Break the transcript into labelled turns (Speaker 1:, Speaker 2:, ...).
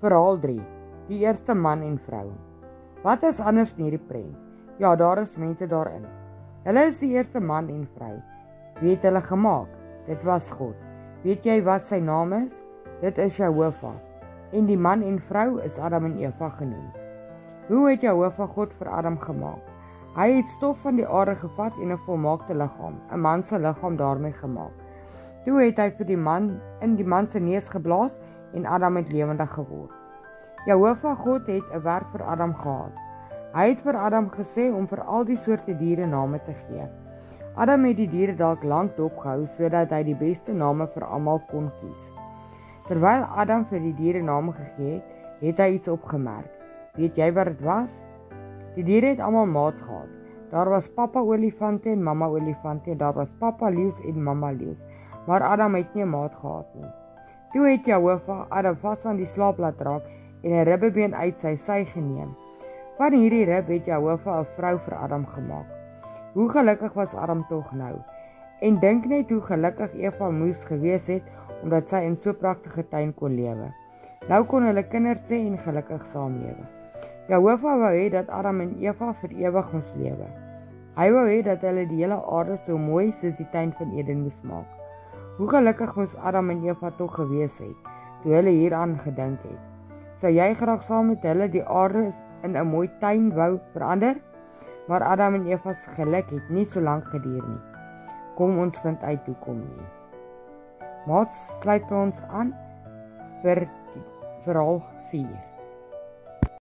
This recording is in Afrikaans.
Speaker 1: Verhaal 3. Die eerste man en vrou. Wat is anders in hierdie prent? Ja, daar is mense daarin. Hulle is die eerste man en vrou. Wie het hulle gemaak? Dit was God. Weet jy wat sy naam is? Dit is Jehovah. En die man en vrou is Adam en Eva genoem. Hoe het Jehovah God vir Adam gemaak? Hy het stof van die aarde gevat en 'n volmaakte liggaam, 'n man se liggaam daarmee gemaak. Toe het hy vir die man in die man se neus geblaas en Adam het lewendig geword. Jehovah God het 'n werk vir Adam gehad. Hy het vir Adam gesê om vir al die soorte diere name te gee. Adam het die diere dalk lank dopgehou sodat hy die beste name vir almal kon kies. Terwyl Adam vir die diere name gegee het, het hy iets opgemerk. Weet jy wat dit was? Die diere het almal maats gehad. Daar was pappa olifante en mamma olifante en daar was pappa leeu's en mamma leeu's. Maar Adam het nie 'n maat gehad nie. Toe het Jehovah Adam vas aan die slaap laat raak en 'n ribbebeen uit sy sy geneem. Van hierdie rib het Jehovah 'n vrou vir Adam gemaak. Hoe gelukkig was Adam tog nou? En dink net hoe gelukkig Eva moes gewees het omdat sy in so 'n pragtige tuin kon lewe. Nou kon hulle kinders hê en gelukkig saamlewe. Jehovah wou hê dat Adam en Eva vir ewig moes lewe. Hy wou hê dat hulle die hele aarde so mooi soos die tuin van Eden moes maak. Hoe gelukkig moes Adam en Eva tog gewees het toe hulle hieraan gedink het. Sou jy graag saam met hulle die aarde in 'n mooi tuin wou verander? Maar Adam en Eva se geluk het nie so lank geduur nie. Kom ons vind uit hoekom nie. Maats, sluit ons aan vir verhaal 4.